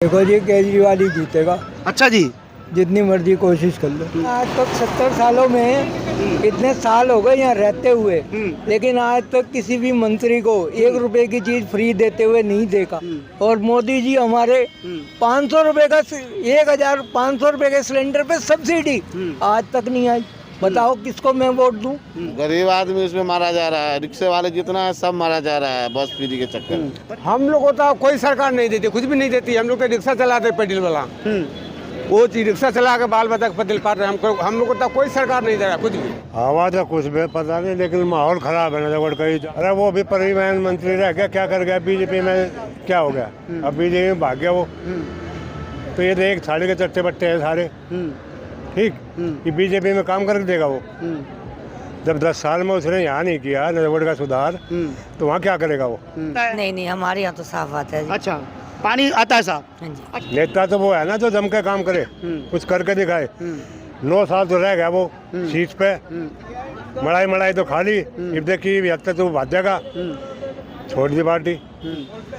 देखो जी, केजरीवाल ही जीतेगा। अच्छा जी। जितनी मर्जी कोशिश कर लो। आज तक 70 सालों में इतने साल हो गए यहाँ रहते हुए, लेकिन आज तक किसी भी मंत्री को 1 रुपए की चीज फ्री देते हुए नहीं देखा। और मोदी जी हमारे 500 रुपए का 1500 रुपए के सिलेंडर पे सब्सिडी आज तक नहीं आई। बताओ किसको मैं वोट दूं? गरीब आदमी उसमें मारा जा रहा है, रिक्शे वाले जितना है सब मारा जा रहा है बस फ्री के चक्कर में। हम लोग को तो कोई सरकार नहीं देती, कुछ भी नहीं देती। हम लोग तो रिक्शा चलाते पेडल वाला, वो चीज रिक्शा चला के बाल बच्चा पेडल पार रहे। हम लोग को तो कोई सरकार नहीं दे रहा कुछ भी। हवा तो कुछ भी पता नहीं, लेकिन माहौल खराब है ना। कहीं अरे वो भी परिवहन मंत्री रह गया, क्या कर गया बीजेपी में, क्या हो गया? अब बीजेपी में भाग गया वो। तो ये तो एक थाली के चट्टे बट्टे हैं सारे, ठीक। ये बीजेपी में काम करके देगा वो? जब 10 साल में उसने यहाँ नहीं किया नजफगढ़ का सुधार, तो वहाँ क्या करेगा वो? नहीं, हमारे यहाँ तो साफ बात है। अच्छा, पानी आता है साहब? हाँ जी। नेता तो वो है ना जो जम के काम करे, कुछ करके दिखाए। 9 साल तो रह गया वो सीट पे, मड़ाई तो खाली। अब देखिए 72 तो भाजपा छोड़ दी पार्टी।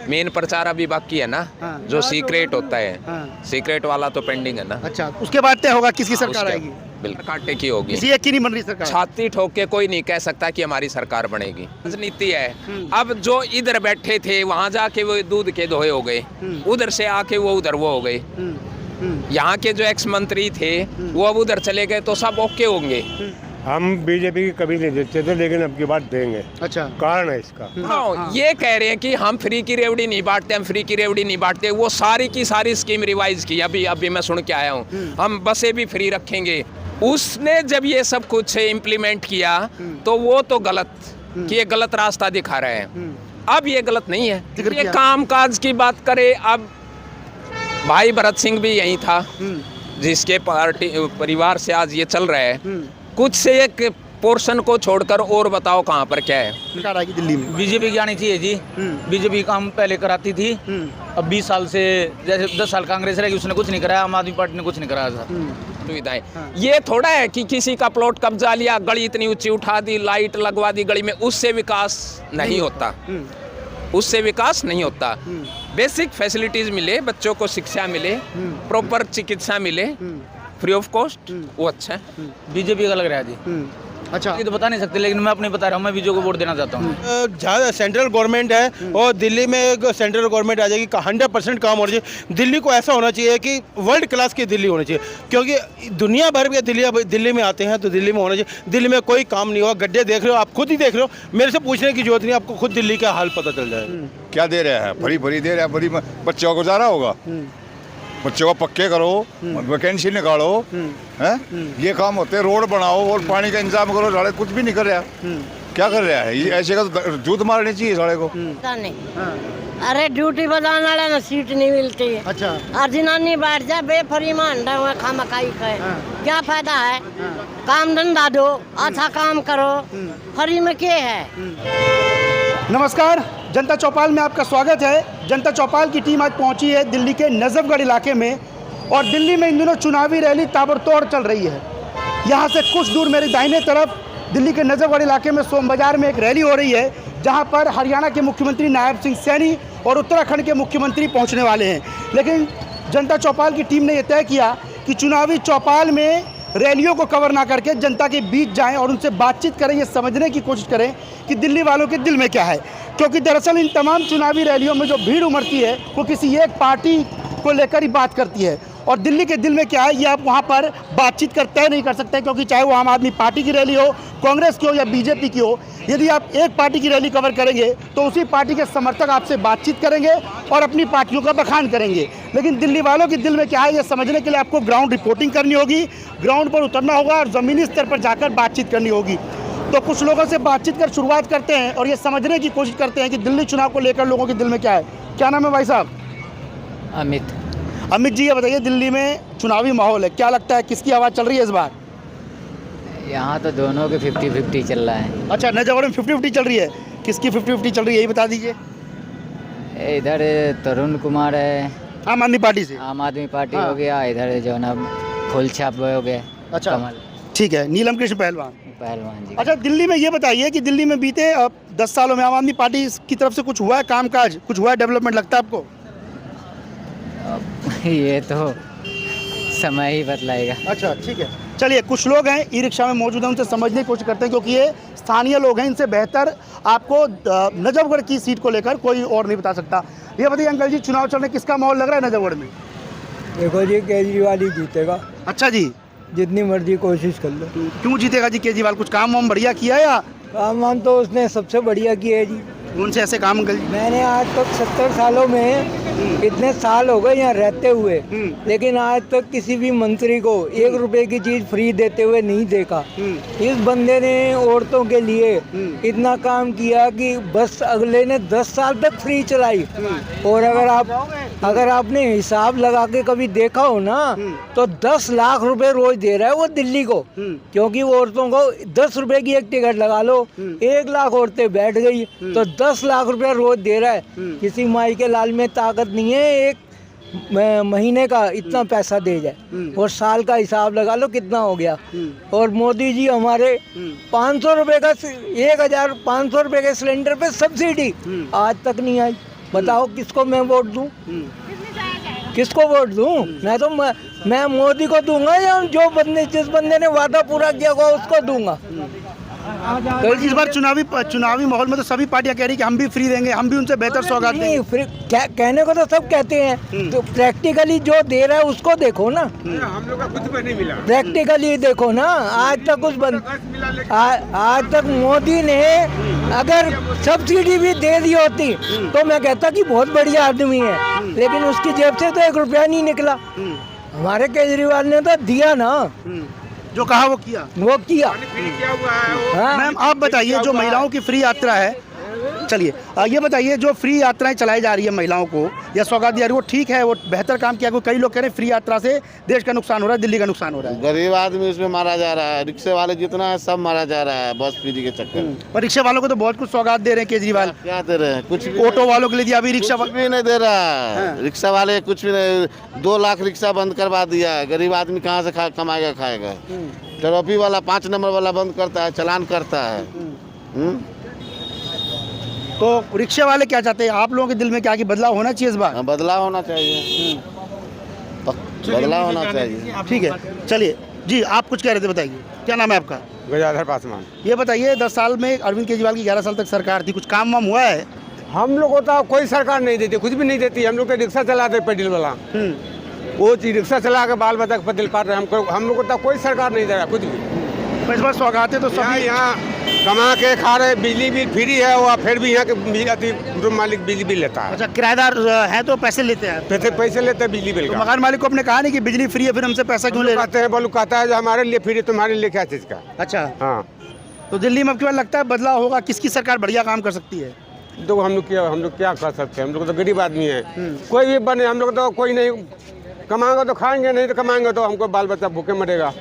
मेन प्रचार अभी बाकी है ना, जो सीक्रेट होता है, सीक्रेट वाला तो पेंडिंग है ना। अच्छा, उसके बाद तय होगा किसकी सरकार आएगी? बिल्कुल कांटे की होगी, किसी एक की नहीं बन रही सरकार। छाती ठोक के कोई नहीं कह सकता कि हमारी सरकार बनेगी। राजनीति है। अब जो इधर बैठे थे वहाँ जाके वो दूध के दोहे हो गए, उधर से आके वो उधर वो हो गए। यहाँ के जो एक्स मंत्री थे वो अब उधर चले गए, तो सब ओके होंगे। हम बीजेपी की कभी नहीं देते थे, लेकिन अब की बात देंगे। अच्छा, कारण है इसका। हाँ, ये कह रहे हैं कि हम फ्री की रेवड़ी नहीं बांटते, हम फ्री की रेवड़ी नहीं बांटते। वो सारी की सारी स्कीम रिवाइज की, अभी मैं सुन के आया हूँ। हम बसें भी फ्री रखेंगे। उसने जब ये सब कुछ इम्प्लीमेंट किया तो वो तो गलत कि ये गलत रास्ता दिखा रहे हैं। अब ये गलत नहीं है। ये काम काज की बात करें, अब भाई भरत सिंह भी यही था जिसके पार्टी परिवार से आज ये चल रहा है। कुछ से एक पोर्शन को छोड़कर और बताओ कहाँ पर क्या है? सरकार आएगी दिल्ली में। बीजेपी की आनी चाहिए जी। बीजेपी काम पहले कराती थी, अब 20 साल से, जैसे 10 साल कांग्रेस रहेगी उसने कुछ नहीं कराया, आम आदमी पार्टी ने कुछ नहीं कराया था। सुविधाएं ये थोड़ा है कि किसी का प्लॉट कब्जा लिया, गली इतनी ऊंची उठा दी, लाइट लगवा दी गली में, उससे विकास नहीं होता। उससे विकास नहीं होता। बेसिक फैसिलिटीज मिले, बच्चों को शिक्षा मिले, प्रॉपर चिकित्सा मिले फ्री ऑफ कॉस्ट, वो अच्छा है। बीजेपी का लग रहा है जी। अच्छा, ये तो बता नहीं सकते, लेकिन मैं अपने बता रहा हूँ, मैं बीजेपी को वोट देना चाहता हूँ। जहाँ सेंट्रल गवर्नमेंट है और दिल्ली में एक सेंट्रल गवर्नमेंट आ जाएगी, 100% काम होना चाहिए। दिल्ली को ऐसा होना चाहिए कि वर्ल्ड क्लास की दिल्ली होनी चाहिए, क्योंकि दुनिया भर के दिल्ली में आते हैं, तो दिल्ली में होना चाहिए। दिल्ली में कोई काम नहीं हुआ, गड्ढे देख रहे हो आप, खुद ही देख रहे हो, मेरे से पूछने की जरूरत नहीं, आपको खुद दिल्ली का हाल पता चल जाएगा। क्या दे रहा है? भरी दे रहा है, भरी बच्चों को जा रहा होगा। बच्चों को पक्के करो, वैकेंसी निकालो, हैं? ये काम होते हैं। रोड बनाओ और पानी का इंतजाम करो। साले कुछ भी नहीं कर रहा। क्या कर रहा है ये? ऐसे का तो जूत मारनी चाहिए साले को। अरे ड्यूटी बजाने वाला ना सीट नहीं मिलती। अच्छा, और जिनानी बैठ जाए बेफरी में अंडा हुआ खामखाई खाए, क्या फायदा है? काम धंधा दो, अच्छा काम करो, फ्री में क्या है? नमस्कार, जनता चौपाल में आपका स्वागत है। जनता चौपाल की टीम आज पहुंची है दिल्ली के नजफगढ़ इलाके में, और दिल्ली में इन दिनों चुनावी रैली ताबड़तोड़ चल रही है। यहां से कुछ दूर मेरी दाहिने तरफ दिल्ली के नजफगढ़ इलाके में सोम बाजार में एक रैली हो रही है, जहां पर हरियाणा के मुख्यमंत्री नायब सिंह सैनी और उत्तराखंड के मुख्यमंत्री पहुंचने वाले हैं। लेकिन जनता चौपाल की टीम ने यह तय किया कि चुनावी चौपाल में रैलियों को कवर ना करके जनता के बीच जाएं और उनसे बातचीत करें, ये समझने की कोशिश करें कि दिल्ली वालों के दिल में क्या है। क्योंकि दरअसल इन तमाम चुनावी रैलियों में जो भीड़ उमड़ती है वो किसी एक पार्टी को लेकर ही बात करती है, और दिल्ली के दिल में क्या है ये आप वहाँ पर बातचीत कर तय नहीं कर सकते, क्योंकि चाहे वो आम आदमी पार्टी की रैली हो, कांग्रेस की हो या बीजेपी की हो। यदि आप एक पार्टी की रैली कवर करेंगे तो उसी पार्टी के समर्थक आपसे बातचीत करेंगे और अपनी पार्टियों का बखान करेंगे। लेकिन दिल्ली वालों के दिल में क्या है ये समझने के लिए आपको ग्राउंड रिपोर्टिंग करनी होगी, ग्राउंड पर उतरना होगा और ज़मीनी स्तर पर जाकर बातचीत करनी होगी। तो कुछ लोगों से बातचीत कर शुरुआत करते हैं और ये समझने की कोशिश करते हैं कि दिल्ली चुनाव को लेकर लोगों के दिल में क्या है। क्या नाम है भाई साहब? अमित जी, ये बताइए, दिल्ली में चुनावी माहौल है, क्या लगता है किसकी आवाज़ चल रही है इस बार? यहाँ तो दोनों के 50-50 चल रहा है। अच्छा, नजफगढ़ में 50-50 चल रही है। किसकी 50-50 चल रही है यही बता दीजिए। इधर तरुण कुमार है, आम आदमी पार्टी से। आम आदमी पार्टी हो गया, इधर जो ना फुल छाप हो गया। अच्छा, कमल। ठीक है, नीलम कृष्ण पहलवान जी। अच्छा, दिल्ली में ये बताइए कि दिल्ली में बीते 10 सालों में आम आदमी पार्टी की तरफ से कुछ हुआ है, कामकाज कुछ हुआ है, डेवलपमेंट लगता है आपको? ये तो समय ही बतलाएगा। अच्छा ठीक है, चलिए कुछ लोग हैं ई रिक्शा में मौजूद हैं, उनसे समझने की कोशिश करते हैं, क्योंकि ये स्थानीय लोग हैं, इनसे बेहतर आपको नजफगढ़ की सीट को लेकर कोई और नहीं बता सकता। ये बताइए अंकल जी, चुनाव चल रहे, किसका माहौल लग रहा है नजफगढ़ में? देखो जी, केजरीवाल ही जीतेगा, अच्छा जी, जितनी मर्जी कोशिश कर लो। क्यों जीतेगा जी केजरीवाल? कुछ काम वाम बढ़िया किया या? काम वाम तो उसने सबसे बढ़िया किया है जी। कौन से ऐसे काम अंकल जी? मैंने आज तक 70 सालों में इतने साल हो गए यहाँ रहते हुए, लेकिन आज तक किसी भी मंत्री को 1 रुपए की चीज फ्री देते हुए नहीं देखा। इस बंदे ने औरतों के लिए इतना काम किया कि बस अगले ने 10 साल तक फ्री चलाई। और अगर आपने हिसाब लगा के कभी देखा हो ना, तो 10 लाख रुपए रोज दे रहा है वो दिल्ली को, क्योंकि वो औरतों को 10 रुपए की एक टिकट लगा लो, 1 लाख औरतें बैठ गई तो 10 लाख रुपया रोज दे रहा है। किसी माई के लाल में ताकत नहीं है एक महीने का इतना पैसा दे जाए, और साल का हिसाब लगा लो कितना हो गया। और मोदी जी हमारे 500 रुपए का 1500 रुपए के सिलेंडर पे सब्सिडी आज तक नहीं आई। बताओ किसको मैं वोट दूं? किसको वोट दूं? मैं मोदी को दूंगा, या जिस बंदे ने वादा पूरा किया होगा उसको दूंगा। तो इस बार चुनावी माहौल में तो सभी पार्टियां कह रही कि हम भी फ्री देंगे, हम भी उनसे बेहतर सौगात देंगे। कहने को तो सब कहते हैं, तो प्रैक्टिकली जो दे रहा है उसको देखो ना। हम लोग का कुछ भी नहीं मिला। प्रैक्टिकली देखो ना, आज तक मोदी ने अगर सब्सिडी भी दे दी होती तो मैं कहता कि बहुत बढ़िया आदमी है, लेकिन उसकी जेब से तो 1 रुपया नहीं निकला। हमारे केजरीवाल ने तो दिया ना, जो कहा वो किया। हाँ? मैम आप बताइए, जो महिलाओं की फ्री यात्रा है, चलिए ये बताइए, जो फ्री यात्राएं चलाई जा रही है महिलाओं को या सौगात दी जा रही है, वो ठीक है, वो बेहतर काम किया? कई लोग कह रहे हैं फ्री यात्रा से देश का नुकसान हो रहा है, दिल्ली का नुकसान हो रहा है। गरीब आदमी उसमें मारा जा रहा है, रिक्शे वाले जितना है सब मारा जा रहा है बस फ्री के चक्कर में। पर रिक्शा वालों को तो बहुत कुछ सौगात दे रहे हैं केजरीवाल। क्या दे रहे हैं? कुछ भी। ऑटो वालों के लिए दिया, अभी रिक्शा भी नहीं दे रहा है। रिक्शा वाले कुछ भी नहीं, 2 लाख रिक्शा बंद करवा दिया है। गरीब आदमी कहाँ से कमाएगा खाएगा? ट्रॉफी वाला 5 नंबर वाला बंद करता है, चलान करता है। तो रिक्शे वाले क्या चाहते हैं? आप लोगों के दिल में क्या कि बदलाव होना चाहिए इस बार? बदलाव होना चाहिए, बदलाव होना चाहिए। ठीक है, चलिए जी, आप कुछ कह रहे थे, बताइए क्या नाम है आपका? गजाधर पासवान। ये बताइए, 10 साल में अरविंद केजरीवाल की 11 साल तक सरकार थी, कुछ काम वाम हुआ है? हम लोग को तो कोई सरकार नहीं देती, कुछ भी नहीं देती। हम लोग तो रिक्शा चलाते पेडल वाला, वो चीज रिक्शा चला के बाल बच्चा पतिल पाट रहे। हम लोग को तो कोई सरकार नहीं दे रहा कुछ भी। इस बार सौगातें तो सभी यहाँ कमा के खा रहे, बिजली बिल फ्री है, और फिर भी यहाँ के रूम मालिक बिजली बिल लेता है। अच्छा, किराएदार है तो पैसे लेते हैं? पैसे लेते हैं बिजली बिल तो का। मकान मालिक को आपने कहा नहीं कि बिजली फ्री है, फिर हमसे पैसा क्यों ले रहे? कहते हैं, बोलो कहता है जो हमारे लिए फ्री, तुम्हारे लिए क्या चीज का? अच्छा हाँ, तो दिल्ली में आपके बाद लगता है बदलाव होगा? किसकी सरकार बढ़िया काम कर सकती है? तो हम लोग क्या कर सकते हैं? हम लोग तो गरीब आदमी है, कोई भी बने, हम लोग तो कोई नहीं कमाएंगे तो खाएंगे, नहीं तो कमाएंगे तो हमको बाल बच्चा भूखे मरेगा।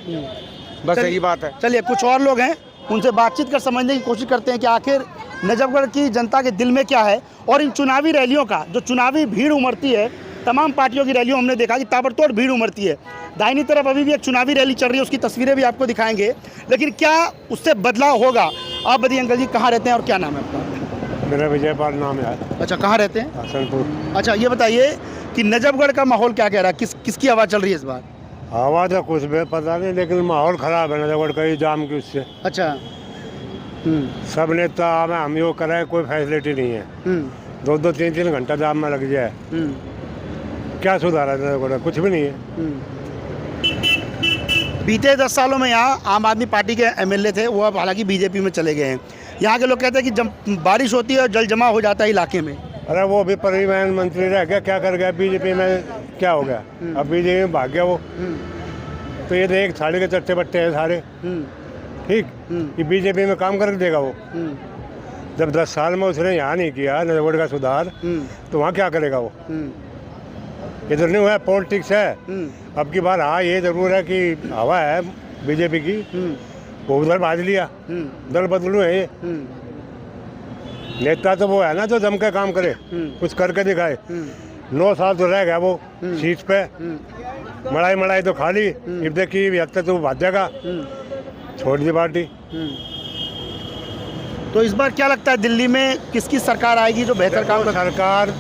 बस यही बात है। चलिए कुछ और लोग हैं, उनसे बातचीत कर समझने की कोशिश करते हैं कि आखिर नजफगढ़ की जनता के दिल में क्या है। और इन चुनावी रैलियों का जो चुनावी भीड़ उमड़ती है, तमाम पार्टियों की रैलियों हमने देखा कि ताबड़तोड़ भीड़ उमड़ती है। दाहिनी तरफ अभी भी एक चुनावी रैली चल रही है, उसकी तस्वीरें भी आपको दिखाएंगे, लेकिन क्या उससे बदलाव होगा? आप बताइए अंकल जी, कहाँ रहते हैं और क्या नाम है आपका? मेरा विजयपाल नाम है। अच्छा, कहाँ रहते हैं? हसनपुर। अच्छा, ये बताइए कि नजफगढ़ का माहौल क्या कह रहा है? किसकी आवाज़ चल रही है इस बार? आवाज़ तो कुछ भी पता नहीं, लेकिन माहौल खराब है नजफगढ़ का जाम की उससे। अच्छा, सब नेता हम यो कराए, कोई फैसिलिटी नहीं है। 2-2, 3-3 घंटा जाम में लग जाए, क्या सुधार है नजफगढ़? कुछ भी नहीं है। बीते 10 सालों में यहाँ आम आदमी पार्टी के एमएलए थे, वो अब हालांकि बीजेपी में चले गए हैं। यहाँ के लोग कहते हैं कि जब बारिश होती है और जल जमा हो जाता है इलाके में। अरे वो भी परिवहन मंत्री रह गया, क्या कर गया? बीजेपी में क्या हो गया? अब बीजेपी में भाग गया वो। तो ये देख थाली के चट्टे बट्टे हैं सारे, ठीक। ये बीजेपी में काम कर देगा वो? जब 10 साल में उसने यहाँ नहीं किया नजफगढ़ का सुधार, तो वहाँ क्या करेगा वो? इधर नहीं हुआ, पॉलिटिक्स है। अब की बार हाँ ये जरूर है कि हवा है बीजेपी की, वो उधर भाज लिया, दल बदलू है ये। नेता तो वो है ना जो जम के काम करे, कुछ करके दिखाए। 9 साल तो रह गया वो सीट पे, मड़ाई तो खाली। अब देखिए 72 तो भाज जाएगा, छोड़ दी पार्टी। तो इस बार क्या लगता है दिल्ली में किसकी सरकार आएगी जो बेहतर काम कर? सरकार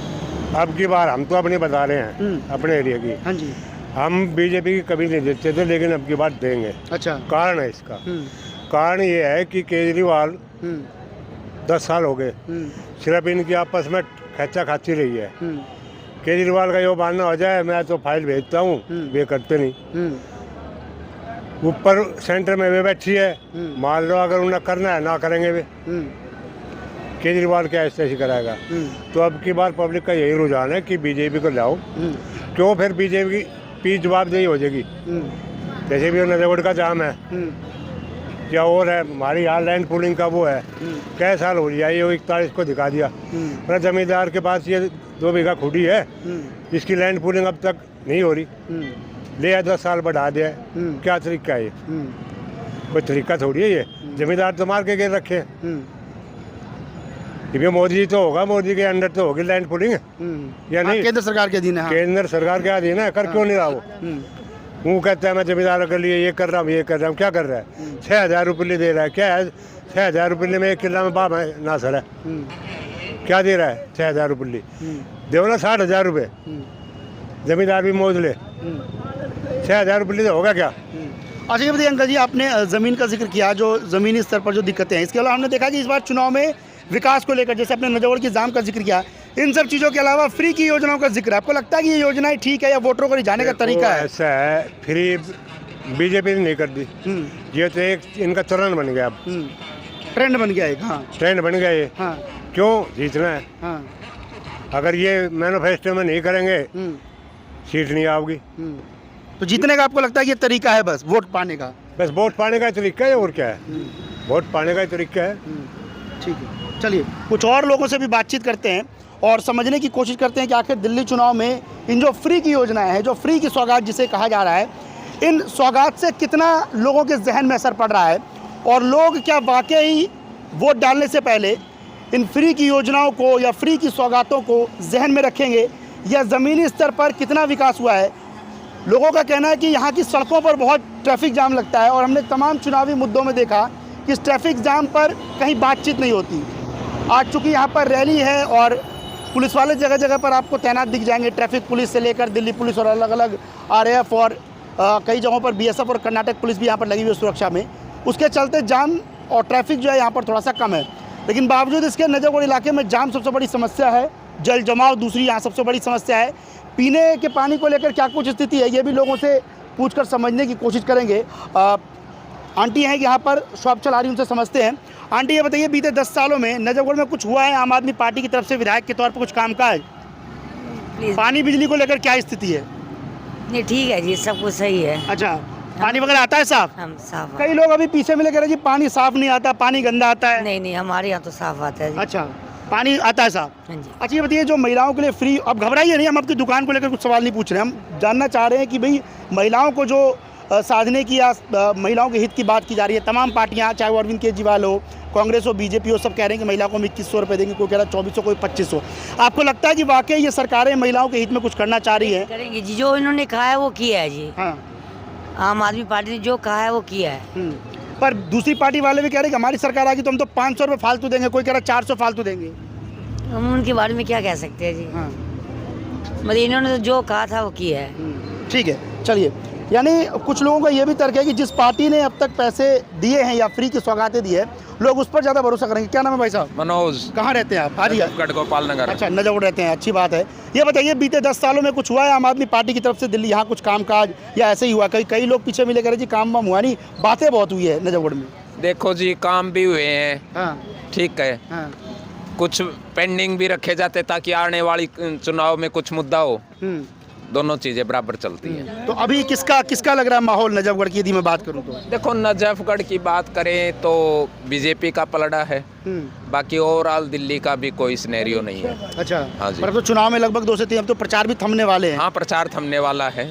अब की बार हम तो अपनी बता रहे हैं अपने एरिया की। हाँ जी। हम बीजेपी की कभी नहीं देते थे, लेकिन अब की बार देंगे। अच्छा। कारण है इसका, कारण ये है कि केजरीवाल 10 साल हो गए सिर्फ इनकी आपस में खर्चा खाती रही है। केजरीवाल का यो मानना हो जाए मैं तो फाइल भेजता हूँ, वे करते नहीं। ऊपर सेंटर में वे बैठी है, मान लो अगर उन्हें करना है ना करेंगे वे। केजरीवाल क्या ऐसे ही कराएगा। तो अब की बार पब्लिक का यही रुझान है कि बीजेपी को लाओ, क्यों फिर बीजेपी की जवाबदेही हो जाएगी। जैसे भी नजरगढ़ का जाम है क्या और है, हमारी यहाँ लैंड पूलिंग का वो है, कै साल हो गया ये 41 को दिखा दिया। पर जमींदार के पास ये 2 बीघा खुदी है, इसकी लैंड पूलिंग अब तक नहीं हो रही, ले 10 साल बढ़ा दिया। क्या तरीका है ये? कोई तरीका थोड़ी है ये। जमींदार तो मार के गिर रखे हैं। ये मोदी जी तो होगा, मोदी के अंडर तो होगी लैंड पूलिंग या नहीं? केंद्र सरकार के अधीन है। केंद्र सरकार के अधीन है, कर क्यों नहीं रहा वो कहता है मैं जमींदारों के लिए ये कर रहा हूँ, ये कर रहा हूँ। क्या कर रहा है? 6,000 रुपये दे रहा है। क्या है 6,000 रुपये में 1 किला में बाप है ना सर है? क्या दे रहा है 6,000 रुपये? दो ना 60,000 रुपये, जमींदार भी मौज ले। 6,000 रुपये से होगा क्या? अच्छा ये बताइए अंकल जी, आपने ज़मीन का जिक्र किया, जो ज़मीनी स्तर पर जो दिक्कतें हैं, इसके अलावा हमने देखा कि इस बार चुनाव में विकास को लेकर, जैसे आपने नजरगढ़ की जाम का जिक्र किया, इन सब चीज़ों के अलावा फ्री की योजनाओं का जिक्र, आपको लगता है कि ये योजनाएं ठीक है या वोटरों को रिझाने का तरीका है? ऐसा है, फ्री बीजेपी ने नहीं कर दी, ये तो एक इनका चलन बन गया। अब ट्रेंड बन गया एक। हाँ, ट्रेंड बन गया ये। हाँ। क्यों जीतना है? हाँ। अगर ये मैनिफेस्टो में नहीं करेंगे सीट नहीं आओगी। तो जीतने का आपको लगता है कि ये तरीका है बस वोट पाने का? बस वोट पाने का तरीका है, और क्या है? वोट पाने का तरीका है। ठीक है, चलिए कुछ और लोगों से भी बातचीत करते हैं और समझने की कोशिश करते हैं कि आखिर दिल्ली चुनाव में इन जो फ्री की योजनाएं हैं, जो फ्री की सौगात जिसे कहा जा रहा है, इन सौगात से कितना लोगों के जहन में असर पड़ रहा है, और लोग क्या वाकई वोट डालने से पहले इन फ्री की योजनाओं को या फ्री की सौगातों को जहन में रखेंगे, या ज़मीनी स्तर पर कितना विकास हुआ है। लोगों का कहना है कि यहाँ की सड़कों पर बहुत ट्रैफिक जाम लगता है, और हमने तमाम चुनावी मुद्दों में देखा कि इस ट्रैफिक जाम पर कहीं बातचीत नहीं होती। आज चूँकि यहाँ पर रैली है और पुलिस वाले जगह जगह पर आपको तैनात दिख जाएंगे, ट्रैफिक पुलिस से लेकर दिल्ली पुलिस और अलग अलग RAF और कई जगहों पर BSF और कर्नाटक पुलिस भी यहाँ पर लगी हुई है सुरक्षा में। उसके चलते जाम और ट्रैफिक जो है यहाँ पर थोड़ा सा कम है, लेकिन बावजूद इसके नजरगढ़ इलाके में जाम सबसे बड़ी समस्या है, जल जमाव दूसरी यहाँ सबसे बड़ी समस्या है। पीने के पानी को लेकर क्या कुछ स्थिति है, ये भी लोगों से पूछकर समझने की कोशिश करेंगे। आंटी हैं यहाँ पर, शॉप चला रही, उनसे समझते हैं। आंटी ये बताइए, बीते 10 सालों में नजरगढ़ में कुछ हुआ है आम आदमी पार्टी की तरफ से विधायक के तौर पर कुछ कामकाज? पानी बिजली को लेकर क्या स्थिति है? नहीं ठीक है जी, सब कुछ सही है। अच्छा, पानी वगैरह आता है साफ? हम साफ। कई लोग अभी पीछे मिले कह रहे जी पानी साफ नहीं आता, पानी गंदा आता है। नहीं हमारे यहाँ तो साफ आता है जी। अच्छा, पानी आता है साफ? हाँ जी। अच्छा ये बताइए, जो महिलाओं के लिए फ्री, अब घबराइए नहीं, हम आपकी दुकान को लेकर कुछ सवाल नहीं पूछ रहे, हम जानना चाह रहे हैं कि भाई महिलाओं को जो साधने की या महिलाओं के हित की बात की जा रही है, तमाम पार्टियां, चाहे वो अरविंद केजरीवाल हो, कांग्रेस हो, बीजेपी हो, सब कह रहे हैं कि महिला को हम 2100 रुपये देंगे, कोई कह रहा है 2400, कोई 2500। आपको लगता है कि वाकई ये सरकारें महिलाओं के हित में कुछ करना चाह रही है? करेंगे जी, जो इन्होंने कहा है वो किया है जी। हाँ, आम आदमी पार्टी ने जो कहा है वो किया है। पर दूसरी पार्टी वाले भी कह रहे हैं कि हमारी सरकार आ गई तो हम तो 500 रुपये फालतू देंगे, कोई कह रहा है 400 फालतू देंगे। हम उनके बारे में क्या कह सकते हैं जी। हाँ, मतलब इन्होंने तो जो कहा था वो किया है। ठीक है, चलिए, यानी कुछ लोगों का ये भी तर्क है कि जिस पार्टी ने अब तक पैसे दिए हैं या फ्री की सौगातें दी है, लोग उस पर ज़्यादा भरोसा करेंगे। क्या नाम है भाई साहब? मनोज। कहाँ रहते हैं आप? हाजी गोपाल नगर। अच्छा, नजरगढ़ रहते हैं, अच्छी बात है। ये बताइए, बीते 10 सालों में कुछ हुआ है आम आदमी पार्टी की तरफ से दिल्ली यहाँ कुछ कामकाज, या ऐसे ही हुआ? कई लोग पीछे मिले कह रहे जी काम वाम हुआ नहीं, बातें बहुत हुई है नजरगढ़ में। देखो जी, काम भी हुए हैं। हाँ, ठीक है। हाँ, कुछ पेंडिंग भी रखे जाते ताकि आने वाली चुनाव में कुछ मुद्दा हो। दोनों चीजें बराबर चलती हैं। तो अभी किसका लग रहा है माहौल नजफगढ़ की, यदि मैं बात करूं तो? देखो, नजफगढ़ की बात करें तो बीजेपी का पलड़ा है, बाकी ओवरऑल दिल्ली का भी कोई सिनेरियो नहीं है। अच्छा, हाँ जी। पर अब तो चुनाव में लगभग 2 से 3 अब तो प्रचार भी थमने वाले हैं। हाँ, प्रचार थमने वाला है।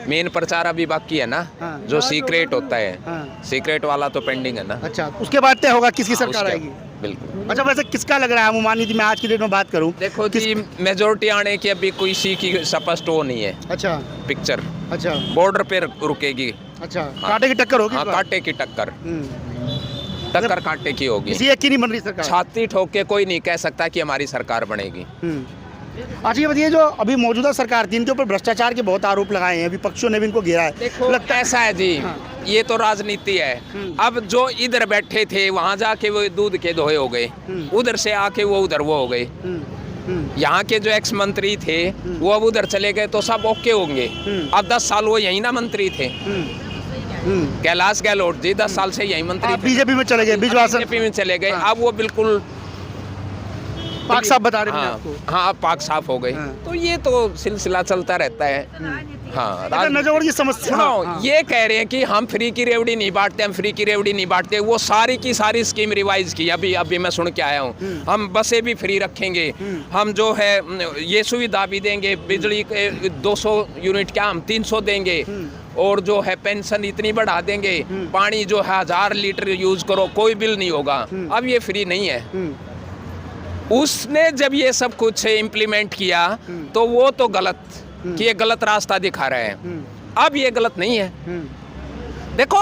मेन प्रचार अभी बाकी है ना। हाँ। जो सीक्रेट होता है। हाँ। सीक्रेट वाला तो पेंडिंग है ना। अच्छा, उसके बाद तय होगा किसकी सरकार उसके- आएगी। बिल्कुल। अच्छा, वैसे किसका लग रहा है अनुमान, यदि मैं आज की डेट में बात करूं? देखो जी, मेजोरिटी आने की अभी कोई सी की स्पष्ट वो नहीं है अच्छा, पिक्चर। अच्छा, बॉर्डर पे रुकेगी। अच्छा, कांटे की टक्कर होगी। हाँ, कांटे की टक्कर। टक्कर कांटे की होगी। किसी एक की नहीं बन रही सरकार। छाती ठोक के कोई नहीं कह सकता कि हमारी सरकार बनेगी। अच्छा, ये बताइए जो अभी मौजूदा सरकार थी इनके ऊपर भ्रष्टाचार के बहुत आरोप लगाए हैं, विपक्षियों ने भी इनको घेरा है। देखो ऐसा है जी, ये तो राजनीति है। अब जो इधर बैठे थे वहां जाके वो दूध के दोहे हो गए, उधर से आके वो उधर वो हो गए। यहाँ के जो एक्स मंत्री थे वो अब उधर चले गए तो सब ओके होंगे। अब 10 साल वो यही ना मंत्री थे। कैलाश गहलोत जी 10 साल से यही मंत्री थे। बीजेपी में चले गए, बीजेपी में चले गए। अब वो बिल्कुल पाक साफ बता रहे हैं हाँ, आपको। हाँ, पाक साफ हो गए। तो ये तो सिलसिला चलता रहता है। हाँ, नजर की समस्या। हाँ, ये कह रहे हैं कि हम फ्री की रेवड़ी नहीं बांटते, हम फ्री की रेवड़ी नहीं बांटते। वो सारी की सारी स्कीम रिवाइज की अभी मैं सुन के आया हूँ। हम बसें भी फ्री रखेंगे, हम जो है ये सुविधा भी देंगे, बिजली के 200 यूनिट क्या हम 300 देंगे, और जो है पेंशन इतनी बढ़ा देंगे, पानी जो है 1000 लीटर यूज करो, कोई बिल नहीं होगा। अब ये फ्री नहीं है। उसने जब ये सब कुछ इम्प्लीमेंट किया तो वो तो गलत कि ये गलत रास्ता दिखा रहे हैं। अब ये गलत नहीं है। देखो,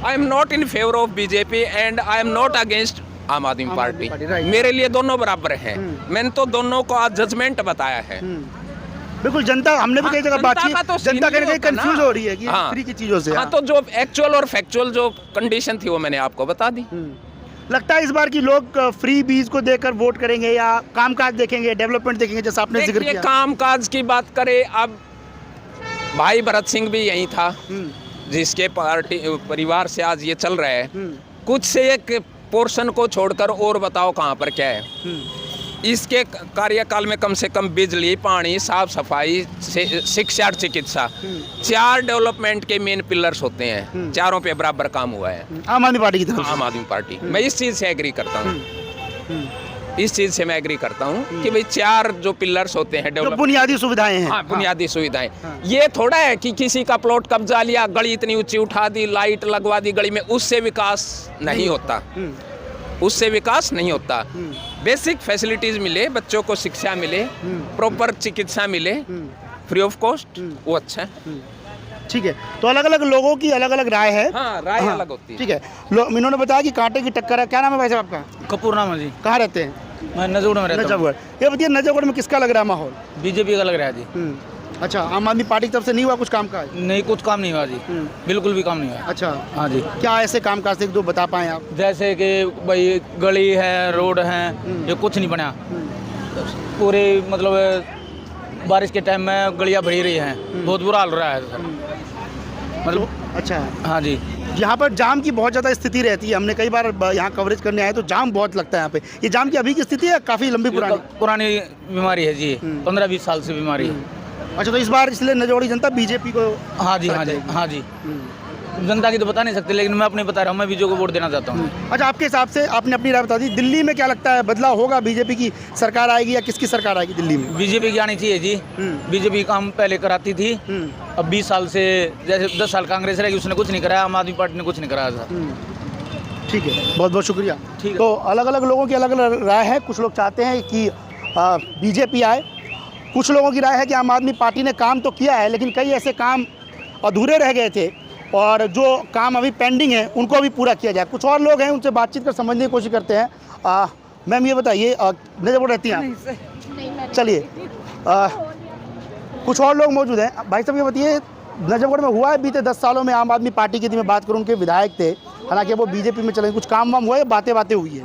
I am not in favour of BJP and I am not against आम आदमी पार्टी। मेरे लिए दोनों बराबर हैं। मैंने तो दोनों को आज जजमेंट बताया है। बिल्कुल, जनता हमने भी कई जगह बात की, जनता कहीं ना कहीं कंफ्यूज हो रही है कि हाँ, फ्री की चीजों से। हाँ, तो जो एक्चुअल और फैक्चुअल जो कंडीशन थी वो मैंने आपको बता दी। लगता है इस बार की लोग फ्री बीज को देकर वोट करेंगे या कामकाज देखेंगे, डेवलपमेंट देखेंगे, जैसा आपने जिक्र किया। कामकाज की बात करें, अब भाई भरत सिंह भी यही था जिसके पार्टी परिवार से आज ये चल रहा है। कुछ से एक पोर्शन को छोड़कर और बताओ कहाँ पर क्या है। इसके कार्यकाल में कम से कम बिजली, पानी, साफ सफाई, शिक्षा और चिकित्सा 4 डेवलपमेंट के मेन पिलर्स होते हैं। चारों पे बराबर काम हुआ है आम आदमी पार्टी की तरफ। आम आदमी पार्टी, मैं इस चीज़ से एग्री करता हूँ। इस चीज़ से मैं एग्री करता हूँ कि भाई 4 जो पिलर्स होते हैं जो बुनियादी सुविधाएं हैं। हाँ, बुनियादी सुविधाएं। ये थोड़ा है कि किसी का प्लॉट कब्जा लिया, गली इतनी ऊंची उठा दी, लाइट लगवा दी गली में, उससे विकास नहीं होता। उससे विकास नहीं होता। बेसिक फैसिलिटीज मिले, बच्चों को शिक्षा मिले, प्रॉपर चिकित्सा मिले फ्री ऑफ कॉस्ट, वो अच्छा है। ठीक है, तो अलग अलग लोगों की अलग अलग राय है। हाँ, राय अलग होती है। ठीक है, इन्होंने बताया कि कांटे की टक्कर है। क्या नाम है भाई साहब आपका? कपूर नाम है जी। कहाँ रहते हैं? मैं नजफगढ़ में रहता हूँ। नजफगढ़। ये बताइए, नजफगढ़ में किसका लग रहा है माहौल? बीजेपी का लग रहा है जी। अच्छा, आम आदमी पार्टी की तरफ से नहीं हुआ कुछ काम काज? नहीं, कुछ काम नहीं हुआ जी, बिल्कुल भी काम नहीं हुआ। अच्छा, हाँ जी। क्या ऐसे काम काज एक दो बता पाए आप? जैसे कि भाई गली है, रोड है, ये कुछ नहीं बना। पूरे मतलब बारिश के टाइम में गलियाँ भरी रही हैं, बहुत बुरा हाल हो रहा है सर। मतलब अच्छा, हाँ जी। यहाँ पर जाम की बहुत ज़्यादा स्थिति रहती है। हमने कई बार यहाँ कवरेज करने आए तो जाम बहुत लगता है यहाँ पे। ये जाम की अभी की स्थिति है काफ़ी लंबी पुरानी बीमारी है जी, 15-20 साल से बीमारी है। अच्छा, तो इस बार इसलिए नजौड़ी जनता बीजेपी को? हाँ जी, हाँ जी, हाँ जी। जनता की तो बता नहीं सकते, लेकिन मैं अपने बता रहा हूँ, मैं बीजेपी को वोट देना चाहता हूँ। अच्छा, आपके हिसाब से आपने अपनी राय बता दी, दिल्ली में क्या लगता है बदलाव होगा? बीजेपी की सरकार आएगी या किसकी सरकार आएगी दिल्ली में? बीजेपी की आनी चाहिए जी। बीजेपी काम पहले कराती थी, अब 20 साल से, जैसे 10 साल कांग्रेस रहेगी उसने कुछ नहीं कराया, आम आदमी पार्टी ने कुछ नहीं कराया था। ठीक है, बहुत बहुत शुक्रिया। ठीक है। तो अलग अलग लोगों की अलग अलग राय है। कुछ लोग चाहते हैं कि बीजेपी आए, कुछ लोगों की राय है कि आम आदमी पार्टी ने काम तो किया है लेकिन कई ऐसे काम अधूरे रह गए थे और जो काम अभी पेंडिंग है उनको भी पूरा किया जाए। कुछ और लोग हैं, उनसे बातचीत कर समझने की कोशिश करते हैं। मैम ये बताइए, नजफगढ़ रहती हैं आप? चलिए, कुछ और लोग मौजूद हैं। भाई साहब ये बताइए, नजफगढ़ में हुआ है बीते 10 सालों में आम आदमी पार्टी की, मैं बात करूँ, उनके विधायक थे, हालांकि वो बीजेपी में चले, कुछ काम वाम हुआ है, बातें हुई है?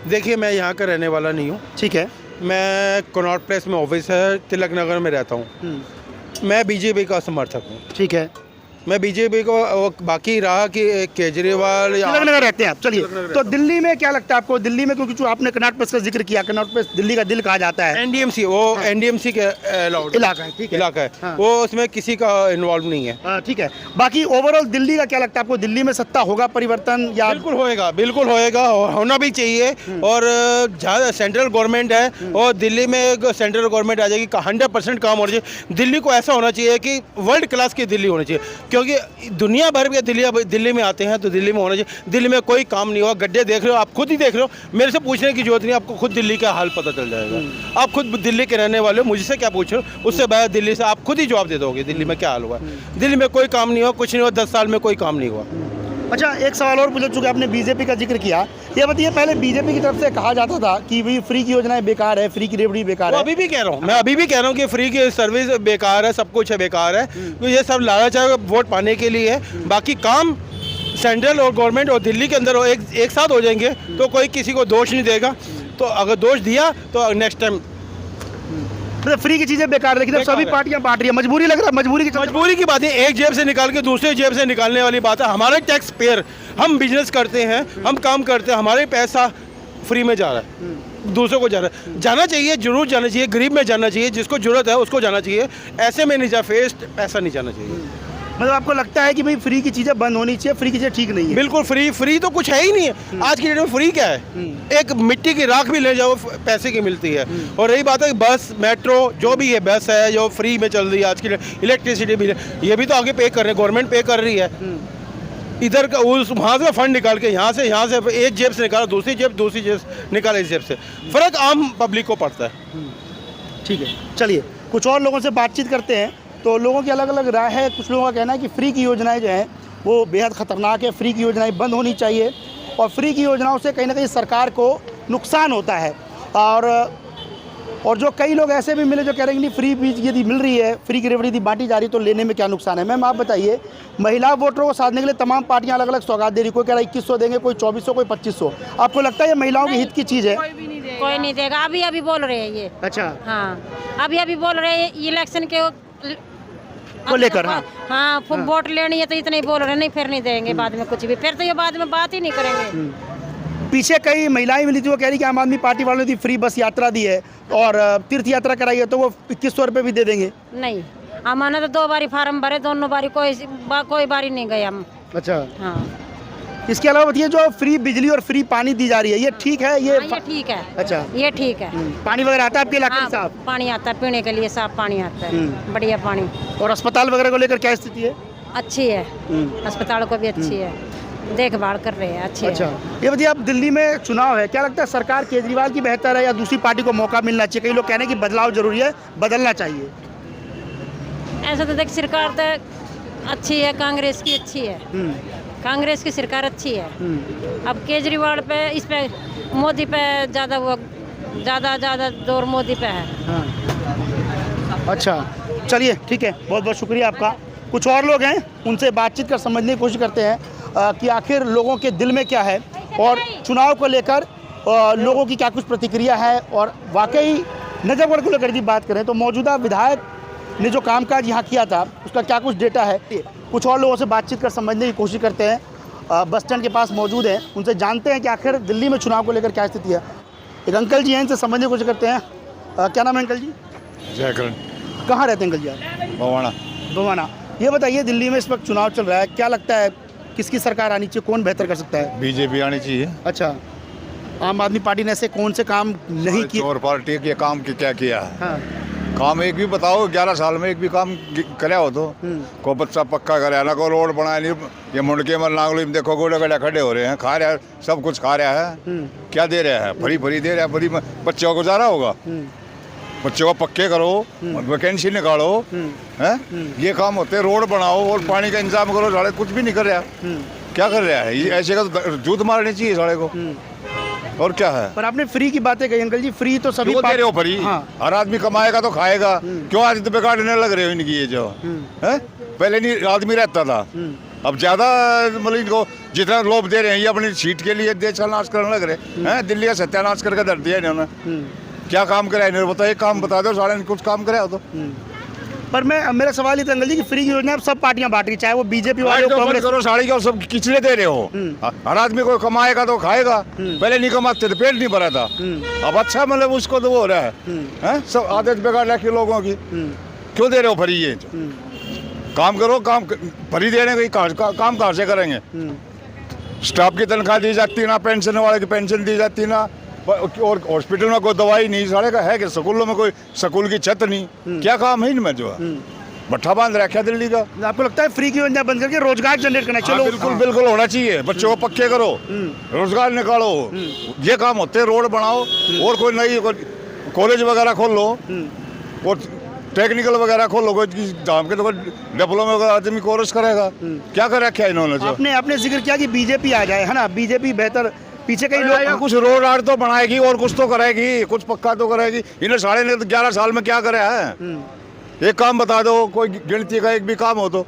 देखिए, मैं यहाँ का रहने वाला नहीं हूँ। ठीक है। मैं कनॉट प्लेस में ऑफिस है, तिलक नगर में रहता हूँ। मैं बीजेपी का समर्थक हूँ। ठीक है, मैं बीजेपी को, बाकी रहा कि केजरीवाल या तिलक नगर रहते हैं आप। चलिए, तो दिल्ली में क्या लगता है आपको? दिल्ली में, क्योंकि जो आपने कनॉट प्लेस का जिक्र किया, कनॉट प्लेस दिल्ली का दिल कहा जाता है। एनडीएमसी, वो एनडीएमसी के इलाका है। ठीक है, इलाका है। हाँ। वो उसमें किसी का इन्वॉल्व नहीं है। ठीक है, बाकी ओवरऑल दिल्ली का क्या लगता है आपको? दिल्ली में सत्ता होगा परिवर्तन या? बिल्कुल होएगा, बिल्कुल होएगा, होना भी चाहिए। और जहाँ सेंट्रल गवर्नमेंट है और दिल्ली में एक सेंट्रल गवर्नमेंट आ जाएगी, 100% काम होना चाहिए। दिल्ली को ऐसा होना चाहिए कि वर्ल्ड क्लास की दिल्ली होनी चाहिए, क्योंकि दुनिया भर के दिल्ली में आते हैं तो दिल्ली में होना चाहिए। दिल्ली में कोई काम नहीं हुआ, गड्ढे देख रहे हो, आप खुद ही देख रहे हो, मेरे से पूछने की जरूरत नहीं, आपको खुद दिल्ली का हाल पता चल जाएगा। आप खुद दिल्ली के रहने वाले हो, मुझसे क्या पूछ रहे हो? उससे बाद दिल्ली से आप खुद ही जवाब दे दोगे दिल्ली में क्या हाल हुआ। दिल्ली में कोई काम नहीं हुआ, कुछ नहीं हुआ, 10 साल में कोई काम नहीं हुआ। अच्छा, एक सवाल और पूछ चुके, आपने बीजेपी का जिक्र किया, ये बताइए पहले बीजेपी की तरफ से कहा जाता था कि भाई फ्री की योजनाएं बेकार है, फ्री की रेवड़ी बेकार है। अभी भी कह रहा हूँ, मैं अभी भी कह रहा हूँ कि फ्री की सर्विस बेकार है, सब कुछ है बेकार है। तो ये सब लालच है वोट पाने के लिए है। बाकी काम सेंट्रल और गवर्नमेंट और दिल्ली के अंदर एक साथ हो जाएंगे तो कोई किसी को दोष नहीं देगा। तो अगर दोष दिया तो नेक्स्ट टाइम मतलब फ्री की चीजें बेकार है, लेकिन अब सभी पार्टियां बांट रही है, मजबूरी लग रहा है, मजबूरी की बात है। एक जेब से निकाल के दूसरे जेब से निकालने वाली बात है। हमारे टैक्स पेयर, हम बिजनेस करते हैं, हम काम करते हैं, हमारे पैसा फ्री में जा रहा है, दूसरों को जा रहा है। जाना चाहिए, जरूर जाना चाहिए, गरीब में जाना चाहिए, जिसको जरूरत है उसको जाना चाहिए, ऐसे में नहीं जा फेस्ट पैसा नहीं जाना चाहिए। मतलब आपको लगता है कि भाई फ्री की चीजें बंद होनी चाहिए, फ्री की चीजें ठीक नहीं है? बिल्कुल फ्री तो कुछ है ही नहीं है। आज की डेट में फ्री क्या है? एक मिट्टी की राख भी ले जाओ पैसे की मिलती है। और रही बात है बस मेट्रो जो भी है, बस है जो फ्री में चल रही है आज की, इलेक्ट्रिसिटी बिल ये भी तो आगे पे कर रहे हैं, गवर्नमेंट पे कर रही है। इधर का उस वहाँ से फंड निकाल के यहाँ से एक जेब से निकाला, दूसरी जेब निकाला, इस जेब से फर्क आम पब्लिक को पड़ता है। ठीक है, चलिए कुछ और लोगों से बातचीत करते हैं। तो लोगों की अलग अलग राय है। कुछ लोगों का कहना है कि फ्री की योजनाएं जो हैं वो बेहद ख़तरनाक है, फ्री की योजनाएं बंद होनी चाहिए, और फ्री की योजनाओं से कहीं ना कहीं सरकार को नुकसान होता है। और जो कई लोग ऐसे भी मिले जो कह रहे हैं कि नहीं, फ्री बीज यदि मिल रही है, फ्री की रेवड़ी यदि बांटी जा रही है तो लेने में क्या नुकसान है। मैम आप बताइए, महिला वोटरों को साधने के लिए तमाम पार्टियां अलग अलग सौगात दे रही, कोई कह रहा है 2100 देंगे, कोई 2400, कोई 2500। आपको लगता है ये महिलाओं के हित की चीज़ है? कोई नहीं देगा, अभी बोल रहे हैं ये। अच्छा, हाँ अभी बोल रहे हैं इलेक्शन के को लेकर। हाँ वोट लेनी है तो इतना ही बोल रहे, नहीं फिर नहीं देंगे बाद में कुछ भी, फिर तो ये बाद में बात ही नहीं करेंगे। पीछे कई महिलाएं मिली थी, वो कह रही कि आम आदमी पार्टी वालों ने फ्री बस यात्रा दी है और तीर्थ यात्रा कराई है तो वो 2100 रुपये भी दे देंगे। नहीं, हमारे तो 2 बारी फार्म भरे, दोनों बारी कोई बारी नहीं गए हम। अच्छा, हाँ। इसके अलावा बताइए जो फ्री बिजली और फ्री पानी दी जा रही है, ये ठीक है? ये ठीक है। अच्छा, ये ठीक है। पानी वगैरह आता है आपके इलाके में? हाँ, साफ पानी आता है, पीने के लिए साफ पानी आता है, बढ़िया पानी। और अस्पताल वगैरह को लेकर क्या स्थिति है? अच्छी है, अस्पताल को भी अच्छी है, देखभाल कर रहे हैं, अच्छी अच्छा, है। ये बताइए अब दिल्ली में चुनाव है, क्या लगता है सरकार केजरीवाल की बेहतर है या दूसरी पार्टी को मौका मिलना चाहिए? कई लोग कह रहे हैं कि बदलाव जरूरी है, बदलना चाहिए। ऐसा तो देख, सरकार तो अच्छी है, कांग्रेस की अच्छी है, कांग्रेस की सरकार अच्छी है। अब केजरीवाल पे, इस पे मोदी पे ज़्यादा जोर मोदी पे है। अच्छा, चलिए ठीक है, बहुत बहुत शुक्रिया आपका। कुछ और लोग हैं, उनसे बातचीत कर समझने की कोशिश करते हैं कि आखिर लोगों के दिल में क्या है और चुनाव को लेकर लोगों की क्या कुछ प्रतिक्रिया है। और वाकई नजफगढ़ को लेकर यदि बात करें तो मौजूदा विधायक ने जो कामकाज यहाँ किया था उसका क्या कुछ डेटा है, कुछ और लोगों से बातचीत कर समझने की कोशिश करते हैं। बस स्टैंड के पास मौजूद हैं, उनसे जानते हैं कि आखिर दिल्ली में चुनाव को लेकर क्या स्थिति है। एक अंकल जी हैं, इनसे समझने की कोशिश करते हैं। क्या नाम है अंकल जी? जयकरण। कहाँ रहते हैं अंकल जी आप? भवाना। भवाना। ये बताइए, दिल्ली में इस वक्त चुनाव चल रहा है, क्या लगता है किसकी सरकार आनी चाहिए, कौन बेहतर कर सकता है? बीजेपी आनी चाहिए। अच्छा, आम आदमी पार्टी ने ऐसे कौन से काम नहीं किए? और पार्टी के काम क्या किया है? हाँ। काम एक भी बताओ, 11 साल में एक भी काम कराया हो तो? कोई बच्चा पक्का कराया ना, कोई रोड बनाया नहीं। ये मुंडके में नागली में देखो गोले गड्ढे खड़े हो रहे हैं, खा रहा है, सब कुछ खा रहा है। क्या दे रहा है? फ्री दे रहा है, फ्री में बच्चों को गुजारा होगा। बच्चों को पक्के करो, वैकेंसी निकालो, हैं? ये काम होते, रोड बनाओ और पानी का इंतजाम करो। साढ़े कुछ भी नहीं कर रहा, क्या कर रहा है? ये ऐसे का तो जूत मारनी चाहिए साढ़े को, और क्या है? पर आपने फ्री की बातें कही अंकल जी, फ्री तो सभी दे रहे हो फ्री। हाँ। हर आदमी कमाएगा तो खाएगा। क्यों आज तो बिगाड़ने लग रहे हो इनकी ये जो है? पहले नहीं आदमी रहता था, अब ज्यादा मतलब इनको जितना लोभ दे रहे हैं ये अपनी सीट के लिए देश का नाश करने लग रहे हैं। दिल्ली का सत्यानाश करके धर दिया इन्होंने। क्या काम कराया इन्होंने बताओ? एक काम बता दो, साढ़े कुछ काम कराया हो तो। पर मेरा सवाल ये था अंकल जी कि फ्री की योजना अब सब पार्टियां बांट रही, चाहे वो बीजेपी वाले हो, कांग्रेस करो, साड़ी का सब किचड़े दे रहे हो। हर आदमी को कमाएगा तो खाएगा, पहले नहीं कमाते थे, पेट नहीं भरा था। अब अच्छा मतलब उसको तो वो हो रहा है, सब आदत बेकार रखी लोगों की। क्यों दे रहे हो फ्री? ये काम करो, काम फ्री देने का काम कहाँ से करेंगे? स्टाफ की तनख्वाह दी जाती ना, पेंशन वाले की पेंशन दी जाती ना, और हॉस्पिटल में कोई दवाई नहीं। सारे का है कि स्कूलों में कोई स्कूल की छत नहीं, क्या काम है इनमें जो है? भट्ठा बांध रखा दिल्ली का। आपको लगता है फ्री की योजना बंद करके रोजगार जनरेट करना चाहिए? बिल्कुल बिल्कुल होना चाहिए। बच्चों को पक्के करो, रोजगार निकालो, ये काम होते, रोड बनाओ और कोई नई कॉलेज वगैरह खोल लो और टेक्निकल वगैरह खोलोगे दाम के तो डेवलप में आदमी कोर्स करेगा। क्या कर रखा है इन्होंने? जो आपने जिक्र किया कि बीजेपी आ जाए, है ना, बीजेपी बेहतर, पीछे कई लोग कुछ रोड आड़ तो बनाएगी और कुछ तो करेगी, कुछ पक्का तो करेगी। इन्हें 11.5 साल में क्या करा है? एक काम बता दो, कोई गिनती का एक भी काम हो तो।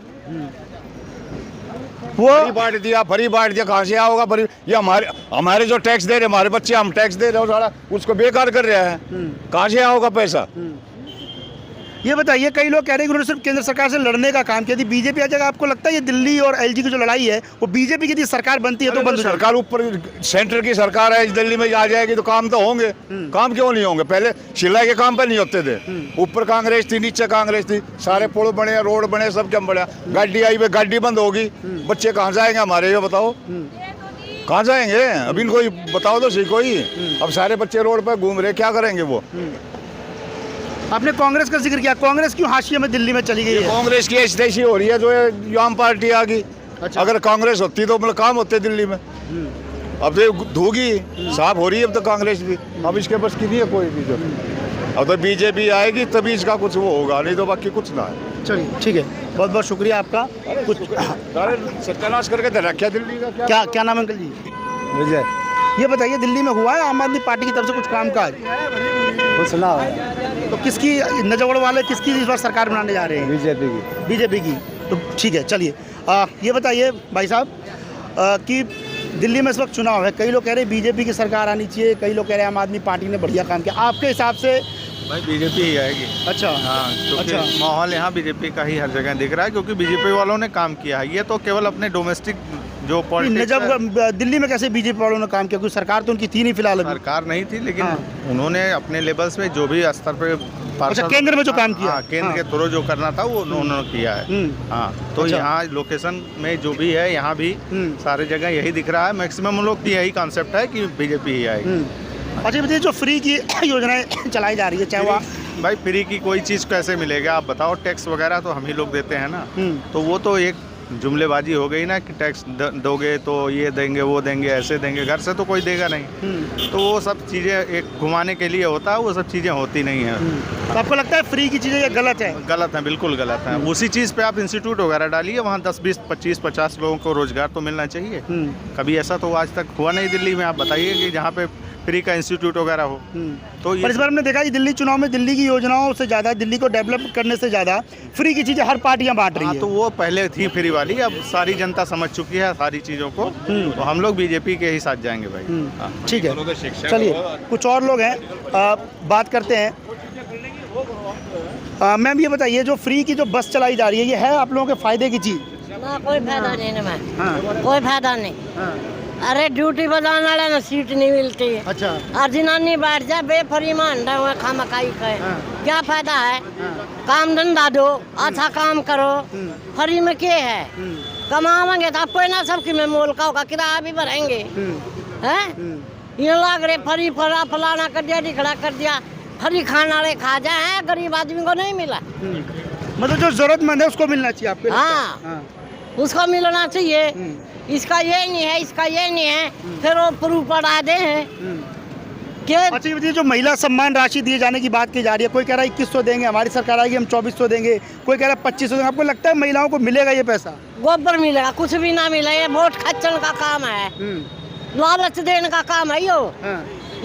वो फ्री बांट दिया, कहाँ से आओगा फ्री? ये हमारे जो टैक्स दे रहे, हमारे बच्चे हम टैक्स दे रहे हो, सारा उसको बेकार कर रहे हैं। कहाँ से आओगा पैसा? ये बताइए, कई लोग कह रहे हैं कि उन्होंने सिर्फ केंद्र सरकार से लड़ने का काम किया। यदि बीजेपी आ जाएगा, आपको लगता है ये दिल्ली और एलजी की जो लड़ाई है वो बीजेपी की यदि सरकार बनती है तो बंद? सरकार ऊपर सेंटर की सरकार है, दिल्ली में आ जाएगी तो काम तो होंगे। काम क्यों नहीं होंगे? पहले सिलाई के काम पे नहीं होते थे। ऊपर कांग्रेस थी, नीचे कांग्रेस थी, सारे पुल बने, रोड बने, सब क्या बना। गाड़ी आई, गाड़ी बंद होगी, बच्चे कहाँ जाएंगे हमारे? ये बताओ कहाँ जाएंगे? अभी इनको बताओ तो सही कोई। अब सारे बच्चे रोड पर घूम रहे, क्या करेंगे वो? आपने कांग्रेस का जिक्र किया, कांग्रेस क्यों हाशिए में दिल्ली में चली गई है? कांग्रेस की ऐसी हो रही है, जो है आम पार्टी आ गई। अच्छा। अगर कांग्रेस होती तो मतलब काम होते दिल्ली में। अब तो धोगी साफ हो रही है अब तो कांग्रेस भी। अब इसके बस की नहीं है कोई भी। जो अब तो बीजेपी आएगी तभी इसका कुछ वो होगा, नहीं तो बाकी कुछ ना है। चलिए ठीक है, बहुत बहुत शुक्रिया आपका। कुछ सत्यानाश करके रखा दिल्ली का। क्या नाम है अंकल जी? विजय। ये बताइए, दिल्ली में हुआ है आम आदमी पार्टी की तरफ से कुछ काम काज? कुछ ना तो किसकी, नजफगढ़ वाले किसकी इस बार सरकार बनाने जा रहे हैं? बीजेपी की। तो ठीक है, चलिए ये बताइए भाई साहब कि दिल्ली में इस वक्त चुनाव है, कई लोग कह रहे हैं बीजेपी की सरकार आनी चाहिए, कई लोग कह रहे हैं आम आदमी पार्टी ने बढ़िया काम किया। आपके हिसाब से? भाई बीजेपी ही आएगी। अच्छा। हाँ, क्योंकि अच्छा। माहौल यहाँ बीजेपी का ही हर जगह दिख रहा है, क्योंकि बीजेपी वालों ने काम किया है। ये तो केवल अपने डोमेस्टिक जो पॉलिटिक्स है। दिल्ली में कैसे बीजेपी वालों ने काम किया? क्योंकि सरकार तो उनकी थी नहीं फिलहाल। सरकार नहीं थी, लेकिन उन्होंने अपने लेवल्स में जो भी स्तर पे अच्छा, केंद्र में जो काम किया, केंद्र के थ्रू जो करना था वो उन्होंने किया है। हाँ, तो यहाँ लोकेशन में जो भी है, यहाँ भी सारे जगह यही दिख रहा है। मैक्सिमम लोग की यही कॉन्सेप्ट है कि बीजेपी ही आएगी। अच्छा बताइए, जो फ्री की योजनाएं चलाई जा रही है, चाहे वो भाई फ्री की कोई चीज़ कैसे मिलेगा आप बताओ? टैक्स वगैरह तो हम ही लोग देते हैं ना। तो वो तो एक जुमलेबाजी हो गई ना कि टैक्स दोगे तो ये देंगे, वो देंगे, ऐसे देंगे। घर से तो कोई देगा नहीं। तो वो सब चीज़ें एक घुमाने के लिए होता है, वो सब चीज़ें होती नहीं हैं। तो आपको लगता है फ्री की चीज़ें ये गलत है? गलत है, बिल्कुल गलत है। उसी चीज़ पे आप इंस्टीट्यूट वगैरह डालिए, वहाँ 10, 20, 25, 50 लोगों को रोजगार तो मिलना चाहिए। कभी ऐसा तो आज तक हुआ नहीं दिल्ली में। आप बताइए कि जहाँ पे फ्री का इंस्टीट्यूट वगैरह हो। तो पर इस बार हमने देखा कि दिल्ली चुनाव में दिल्ली की योजनाओं से ज़्यादा, दिल्ली को डेवलप करने से ज़्यादा फ्री की चीज़ें हर पार्टियां बांट रही है। तो वो पहले थी फ्री वाली, अब सारी जनता समझ चुकी है सारी चीज़ों को। तो हम लोग बीजेपी के ही साथ जाएंगे भाई। ठीक है, चलिए कुछ और लोग हैं, बात करते हैं। मैम ये बताइए, जो फ्री की जो बस चलाई जा रही है, ये है आप लोगों के फायदे की चीज़? ना कोई फायदा नहीं ना मैं, कोई फायदा नहीं। अरे ड्यूटी बजाने वाले ना सीट नहीं मिलती। अच्छा। और जनानी बैठ जाए बेफरी में अंडा हुआ खामखाई खाए, क्या फायदा है? काम धंधा दो, अच्छा काम करो, फ्री में क्या है? कमावेंगे तो आपको ना सबकी में मोल का होगा, किराया भी भरेंगे। हैं ये लग रहे फ्री फलाना कर दिया, खड़ा कर दिया, फ्री खाने वाले खा जाए, गरीब आदमी को नहीं मिला। मतलब जो जरूरतमंद है उसको मिलना चाहिए आपके? हाँ, उसको मिलना चाहिए। इसका ये नहीं है, इसका ये नहीं है, फिर वो प्रूफ पढ़ा दे हैं। अच्छा ये बताइए, जो महिला सम्मान राशि दिए जाने की बात की जा रही है, कोई कह रहा है 2100 देंगे, हमारी सरकार आएगी हम 2400 देंगे, कोई कह रहा है 2500 देंगे। आपको लगता है महिलाओं को मिलेगा ये पैसा? गोबर मिलेगा, कुछ भी ना मिले। ये वोट खच्चन का काम है, लालच देने का काम है। यो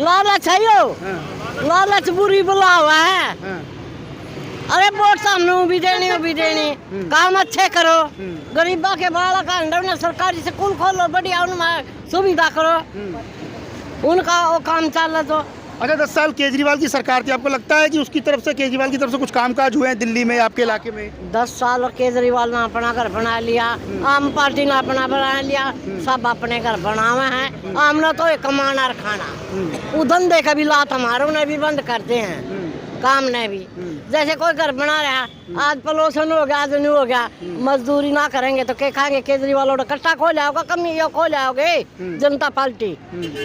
लालच है, यो लालच बुरी बुला हुआ है। अरे वोट सामने भी देनी, काम अच्छे करो, गरीबा के बालक अंडर सरकारी स्कूल खोलो, बढ़िया उनमें सुविधा करो, उनका वो काम चल तो। अच्छा 10 साल केजरीवाल की सरकार थी, आपको लगता है कि उसकी तरफ से, केजरीवाल की तरफ से कुछ कामकाज हुए हैं दिल्ली में, आपके इलाके में? 10 साल केजरीवाल ने अपना घर बना लिया, आम पार्टी ने अपना बना लिया, सब अपने घर बनावे हैं। आमना तो एक कमाना और खाना, वो धंधे का भी लात हमारों ने भी बंद करते हैं, काम ने भी। जैसे कोई घर बना रहा, आज पॉल्यूशन हो गया, आज नहीं हो गया, मजदूरी ना करेंगे तो क्या खाएंगे? केजरीवाल और कट्टा खो जाओगे, कमी यो खो जाओगे। जनता पार्टी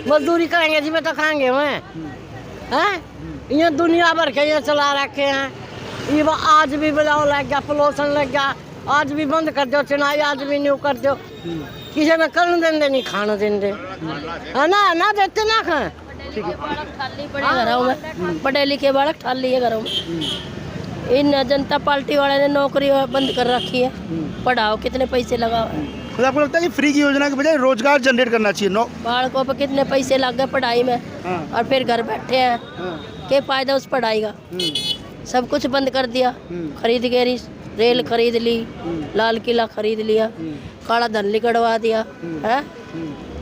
मजदूरी करेंगे जिसमें तो खाएंगे वह हैं। ये दुनिया भर के ये चला रखे हैं। ये आज भी बजाओ लग गया, पॉल्यूशन लग गया, आज भी बंद कर दो, चुनाई आज भी न्यू कर दो। किसी में करने देंगे नहीं, खाने देंगे, है ना देते ना खाए। ठीक है, घरों में पढ़े लिखे बालक ठाल लिए घरों में। इन जनता पार्टी वाले ने नौकरी बंद कर रखी है। पढ़ाओ कितने पैसे लगाओ। तो आपको लगता है कि फ्री की योजना के बजाय रोजगार जनरेट करना चाहिए? बालकों पर कितने पैसे लग गए पढ़ाई में, और फिर घर बैठे हैं, क्या फायदा उस पढ़ाई का? सब कुछ बंद कर दिया। खरीद के रेल खरीद ली, लाल किला खरीद लिया, काला धन लिकड़वा दिया है।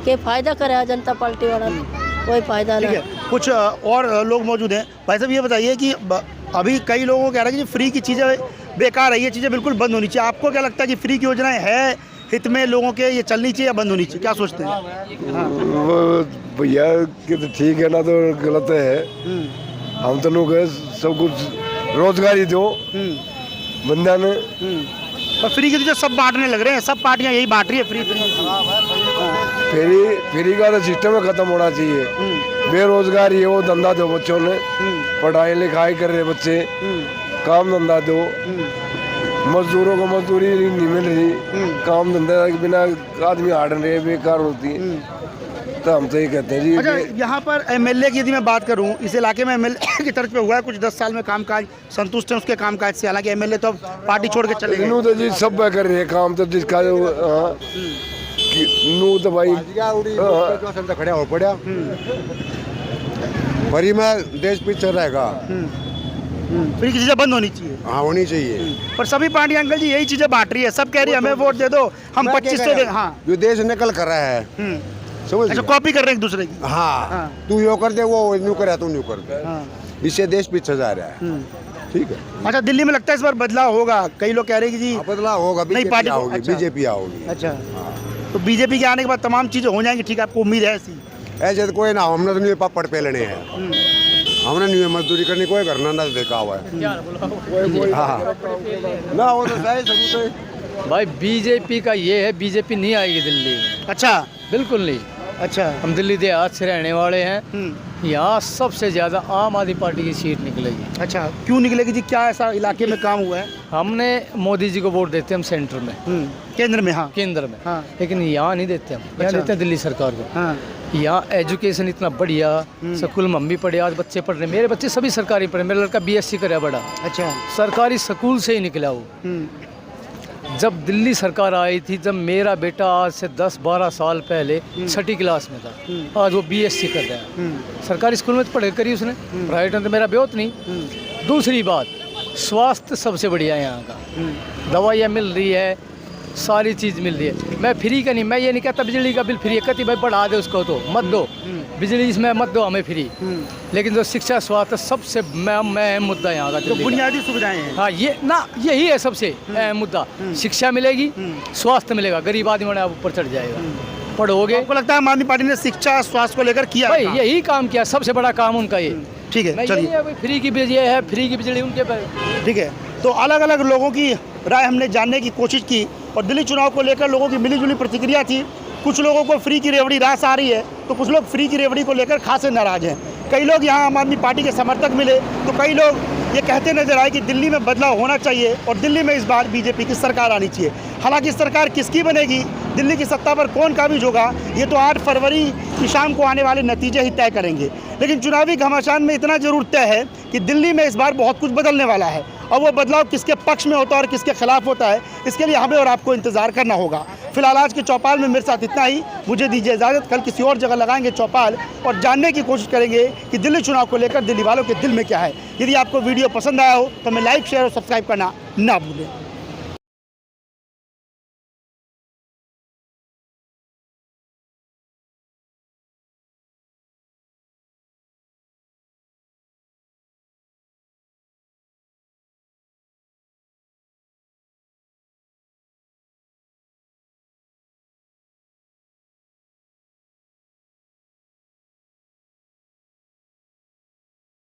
क्या फायदा करा जनता पार्टी वाला ने? कोई फायदा नहीं। कुछ और लोग मौजूद हैं। भाई साहब ये बताइए कि अभी कई लोगों को कह रहे हैं कि फ्री की चीज़ें बेकार है, ये चीज़ें बिल्कुल बंद होनी चाहिए। आपको क्या लगता है कि फ्री की योजनाएं है हित में लोगों के, ये चलनी चाहिए या बंद होनी चाहिए? क्या सोचते हैं? भैया कि तो ठीक है ना, तो गलत है। हम तो लोग सब कुछ रोजगार ही दो बंदा ने। और फ्री की तो सब बांटने लग रहे हैं, सब पार्टियां यही बांट रही है फ्री फ्री का तो सिस्टम खत्म होना चाहिए। बेरोजगारी है वो धंधा दो बच्चों ने, पढ़ाई लिखाई कर रहे बच्चे, काम धंधा दो। मजदूरों को मजदूरी नहीं मिल रही, काम धंधा के बिना आदमी हाड़ रहे, बेकार होती है। तो हम तो ये कहते हैं जी। अच्छा, यहाँ पर एमएलए की यदि मैं बात करूँ, इस इलाके में एमएलए की तरफ पे हुआ है कुछ 10 साल में कामकाज, संतुष्ट है उसके कामकाज से? हालांकि एमएलए तो अब पार्टी छोड़ के चले गए। तो जी सब कर रहे हैं काम, तो जिसका नू तो भाई खड़ा हो पड़ा भरी में देश पीछे रहेगा। फ्री की चीज़ें बंद होनी चाहिए। हाँ, होनी चाहिए। पर सभी पार्टियां अंकल जी यही चीज़ें बांट रही है, सब कह रही है हमें वोट दे दो, हम 2500 दे। हाँ, जो देश निकल कर रहा है, अच्छा, कॉपी कर रहे हैं एक दूसरे की। हाँ, तू यो कर दे, वो यूँ करे, तू यूँ कर दे, इससे देश पीछे जा रहा है। ठीक है। अच्छा, दिल्ली में लगता है इस बार बदलाव होगा? कई लोग कह रहे हैं कि जी बदलाव होगा, नई पार्टी आओगी, बीजेपी आओगी। अच्छा, तो बीजेपी के आने के बाद तमाम चीज़ें हो जाएंगी ठीक है, आपको उम्मीद है ऐसी? ऐसे तो कोई ना, हमने तो नहीं पापड़ पे लेने हैं, हमने नहीं मजदूरी करनी, कोई करना ना देखा हुआ है। हाँ ना, वो तो सही शुरू से। भाई बीजेपी का ये है, बीजेपी नहीं आएगी दिल्ली में। अच्छा, बिल्कुल नहीं। अच्छा, हम दिल्ली देहात से रहने वाले हैं, यहाँ सबसे ज़्यादा आम आदमी पार्टी की सीट निकलेगी। अच्छा, क्यों निकलेगी जी? क्या ऐसा इलाके में काम हुआ है? हमने मोदी जी को वोट देते हैं हम सेंटर में, केंद्र में। हाँ, केंद्र में। हाँ। लेकिन यहाँ नहीं देते हम, यहाँ देते हैं दिल्ली सरकार को। हाँ। यहाँ एजुकेशन इतना बढ़िया, स्कूल में हम भी पढ़े, आज बच्चे पढ़ रहे, मेरे बच्चे सभी सरकारी पढ़े, मेरा लड़का BSc करा बड़ा। अच्छा, सरकारी स्कूल से ही निकला वो। जब दिल्ली सरकार आई थी, जब मेरा बेटा आज से 10-12 साल पहले 6ठी क्लास में था, आज वो BSc कर रहा है। सरकारी स्कूल में तो पढ़ाई करी उसने, प्राइवेट में तो मेरा ब्योत नहीं। दूसरी बात, स्वास्थ्य सबसे बढ़िया है यहाँ का, दवाइयाँ मिल रही है, सारी चीज़ मिल रही है। मैं फ्री का नहीं, मैं ये नहीं कहता बिजली का बिल फ्री है, कहती भाई बढ़ा दे उसको, तो मत दो बिजली, इसमें मत दो हमें फ्री। लेकिन जो शिक्षा स्वास्थ्य सबसे मैं मुद्दा यहाँ का, तो बुनियादी सुविधाएं हैं। हाँ, ये ना, यही है सबसे अहम मुद्दा। शिक्षा मिलेगी, स्वास्थ्य मिलेगा, गरीब आदमी बड़ा ऊपर चढ़ जाएगा। पढ़ोगे। आपको लगता है आम आदमी पार्टी ने शिक्षा स्वास्थ्य को लेकर किया? भाई यही काम किया, सबसे बड़ा काम उनका ये। ठीक है, चलिए। फ्री की बिजली है, फ्री की बिजली उनके पर। ठीक है, तो अलग अलग लोगों की राय हमने जानने की कोशिश की, और दिल्ली चुनाव को लेकर लोगों की मिलीजुली प्रतिक्रिया थी। कुछ लोगों को फ्री की रेवड़ी रास आ रही है, तो कुछ लोग फ्री की रेवड़ी को लेकर खासे नाराज हैं। कई लोग यहाँ आम आदमी पार्टी के समर्थक मिले, तो कई लोग ये कहते नजर आए कि दिल्ली में बदलाव होना चाहिए और दिल्ली में इस बार बीजेपी की सरकार आनी चाहिए। हालांकि सरकार किसकी बनेगी, दिल्ली की सत्ता पर कौन काबिज होगा, ये तो 8 फरवरी की शाम को आने वाले नतीजे ही तय करेंगे। लेकिन चुनावी घमासान में इतना जरूर तय है कि दिल्ली में इस बार बहुत कुछ बदलने वाला है, और वो बदलाव किसके पक्ष में होता है और किसके खिलाफ होता है, इसके लिए हमें और आपको इंतजार करना होगा। फिलहाल आज के चौपाल में मेरे साथ इतना ही, मुझे दीजिए इजाज़त। कल किसी और जगह लगाएंगे चौपाल और जानने की कोशिश करेंगे कि दिल्ली चुनाव को लेकर दिल्ली वालों के दिल में क्या है। यदि आपको वीडियो पसंद आया हो तो हमें लाइक, शेयर और सब्सक्राइब करना ना भूलें।